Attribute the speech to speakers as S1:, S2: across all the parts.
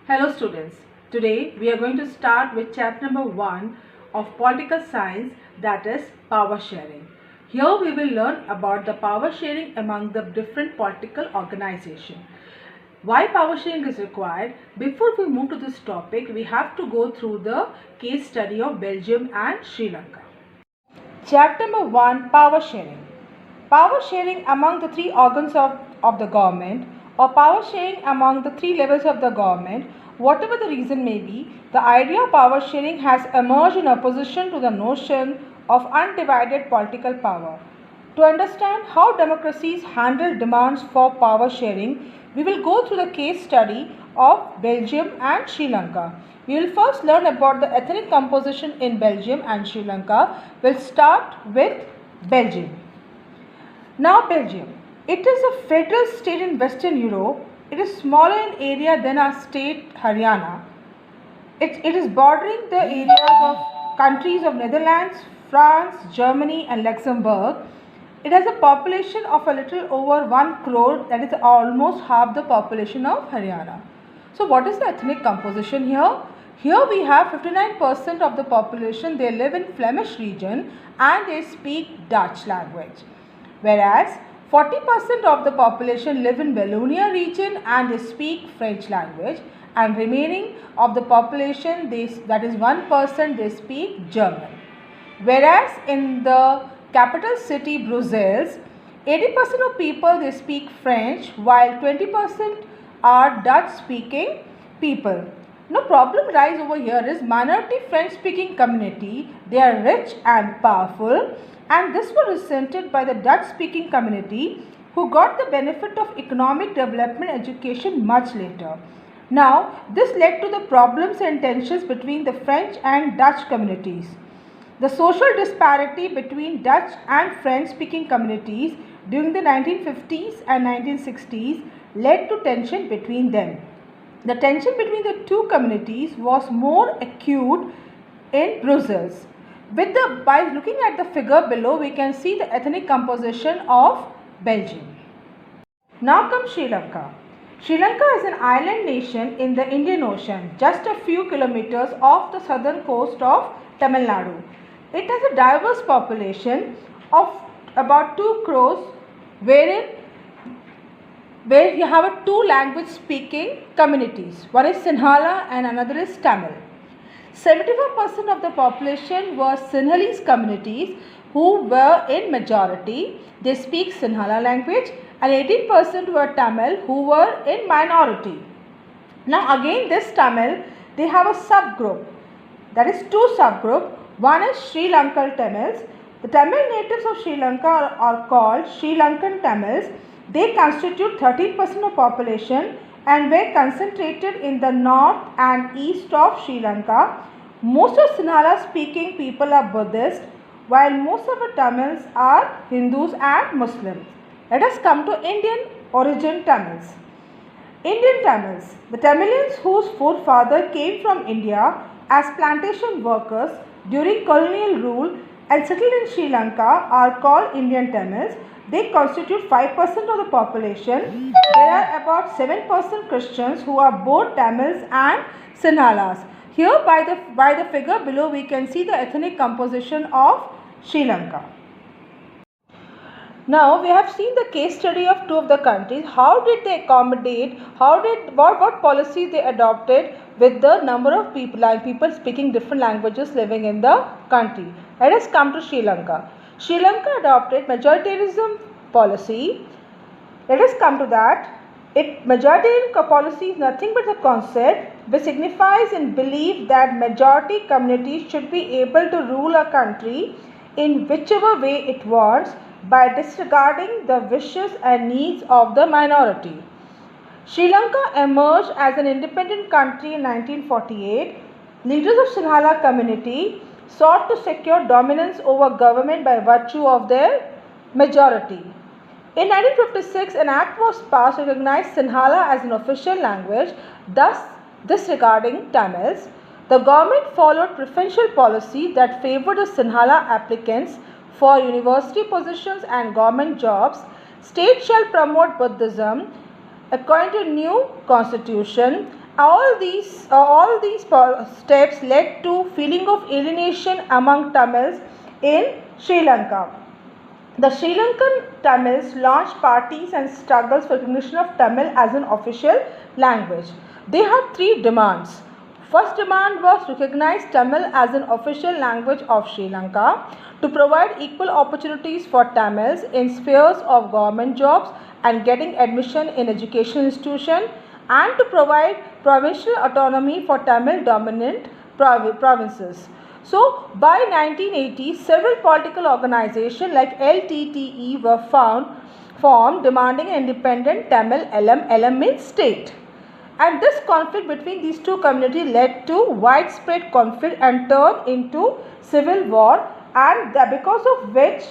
S1: Hello students, today we are going to start with chapter number 1 of political science, that is power sharing. Here we will learn about the power sharing among the different political organizations. Why power sharing is required? Before we move to this topic, we have to go through the case study of Belgium and Sri Lanka. Chapter number 1, power sharing. Power sharing among the three organs of the government, or power sharing among the three levels of the government, whatever the reason may be, the idea of power sharing has emerged in opposition to the notion of undivided political power. To understand how democracies handle demands for power sharing, we will go through the case study of Belgium and Sri Lanka. We will first learn about the ethnic composition in Belgium and Sri Lanka. We'll start with Belgium. Now Belgium. It is a federal state in Western Europe. It is smaller in area than our state Haryana. It is bordering the areas of countries of Netherlands, France, Germany and Luxembourg. It has a population of a little over 1 crore, that is almost half the population of Haryana. So what is the ethnic composition here? Here we have 59% of the population, they live in Flemish region and they speak Dutch language. Whereas 40% of the population live in Wallonia region and they speak French language, and remaining of the population, that is 1%, they speak German. Whereas in the capital city Brussels, 80% of people they speak French while 20% are Dutch speaking people. No problem rise over here is minority French speaking community, they are rich and powerful, and this was resented by the Dutch speaking community who got the benefit of economic development education much later. Now this led to the problems and tensions between the French and Dutch communities. The social disparity between Dutch and French speaking communities during the 1950s and 1960s led to tension between them. The tension between the two communities was more acute in Brussels. By looking at the figure below, we can see the ethnic composition of Belgium. Now comes Sri Lanka. Sri Lanka is an island nation in the Indian Ocean, just a few kilometers off the southern coast of Tamil Nadu. It has a diverse population of about 2 crores, where you have two language speaking communities. One is Sinhala and another is Tamil. 75% of the population were Sinhalese communities who were in majority. They speak Sinhala language, and 18% were Tamil who were in minority. Now again this Tamil, they have a subgroup, that is two subgroup. One is Sri Lankan Tamils. The Tamil natives of Sri Lanka are called Sri Lankan Tamils. They constitute 13% of population and were concentrated in the north and east of Sri Lanka. Most of Sinhala speaking people are Buddhist, while most of the Tamils are Hindus and Muslims. Let us come to Indian origin Tamils. Indian Tamils. The Tamilians whose forefathers came from India as plantation workers during colonial rule and settled in Sri Lanka are called Indian Tamils. They constitute 5% of the population. There are about 7% Christians who are both Tamils and Sinhalas. Here by the figure below we can see the ethnic composition of Sri Lanka. Now we have seen the case study of two of the countries. How did they accommodate, what policies they adopted with the number of people speaking different languages living in the country. Let us come to Sri Lanka. Sri Lanka adopted majoritarianism policy. Let us come to that. Majoritarian policy is nothing but a concept which signifies and belief that majority community should be able to rule a country in whichever way it wants by disregarding the wishes and needs of the minority. Sri Lanka emerged as an independent country in 1948. Leaders of Sinhala community sought to secure dominance over government by virtue of their majority. In 1956, an act was passed to recognize Sinhala as an official language, thus disregarding Tamils. The government followed preferential policy that favored the Sinhala applicants for university positions and government jobs. State shall promote Buddhism according to new constitution All these steps led to feeling of alienation among Tamils in Sri Lanka. The Sri Lankan Tamils launched parties and struggles for recognition of Tamil as an official language. They had three demands. First demand was to recognize Tamil as an official language of Sri Lanka, to provide equal opportunities for Tamils in spheres of government jobs and getting admission in educational institutions, and to provide provincial autonomy for Tamil dominant provinces. So, by 1980, several political organizations like LTTE were formed demanding an independent Tamil LM means state. And this conflict between these two communities led to widespread conflict and turned into civil war, and because of which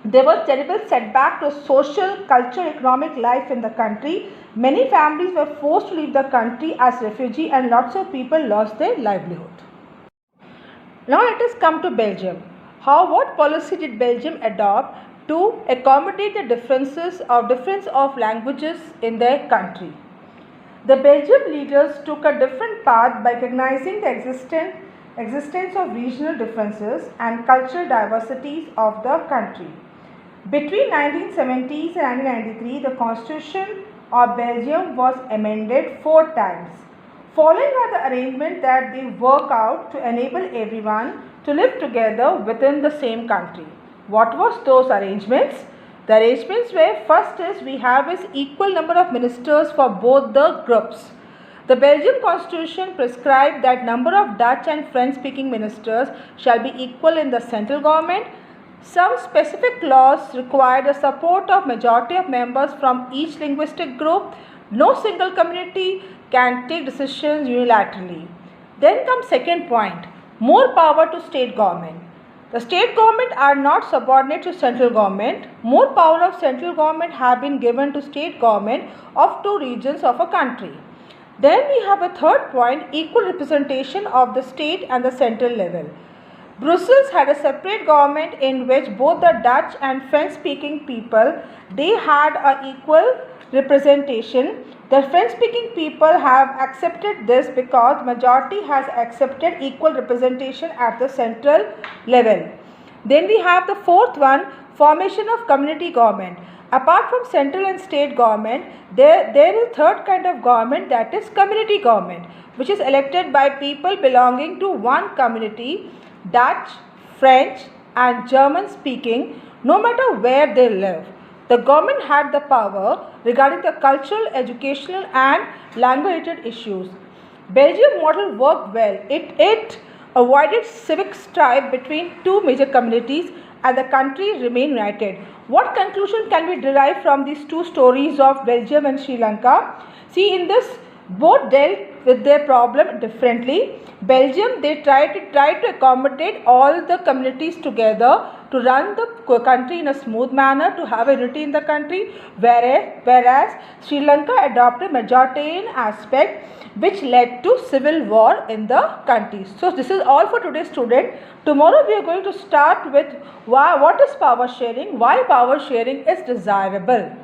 S1: there was terrible setback to social, cultural, economic life in the country. Many families were forced to leave the country as refugees and lots of people lost their livelihood. Now let us come to Belgium. What policy did Belgium adopt to accommodate the difference of languages in their country? The Belgian leaders took a different path by recognizing the existence of regional differences and cultural diversities of the country. Between 1970s and 1993, the Constitution of Belgium was amended 4 times. Following are the arrangement that they work out to enable everyone to live together within the same country. What was those arrangements? The arrangements were, first is we have is equal number of ministers for both the groups. The Belgian constitution prescribed that number of Dutch and French speaking ministers shall be equal in the central government. Some specific laws require the support of majority of members from each linguistic group. No single community can take decisions unilaterally. Then comes second point, more power to state government. The state government are not subordinate to central government. More power of central government have been given to state government of 2 regions of a country. Then we have a third point, equal representation of the state and the central level. Brussels had a separate government in which both the Dutch and French speaking people, they had a equal representation. The French speaking people have accepted this because majority has accepted equal representation at the central level. Then we have the fourth one, formation of community government. Apart from central and state government, there is third kind of government, that is community government, which is elected by people belonging to one community, Dutch, French and German speaking, no matter where they live. The government had the power regarding the cultural, educational and language-related issues. Belgium model worked well. It avoided civic strife between 2 major communities and the country remained united. What conclusion can we derive from these 2 stories of Belgium and Sri Lanka? See, in this, both dealt with their problem differently. Belgium, they tried to accommodate all the communities together to run the country in a smooth manner, to have a unity in the country, whereas Sri Lanka adopted majoritarian aspect, which led to civil war in the country. So this is all for today, student. Tomorrow we are going to start with what is power sharing, why power sharing is desirable.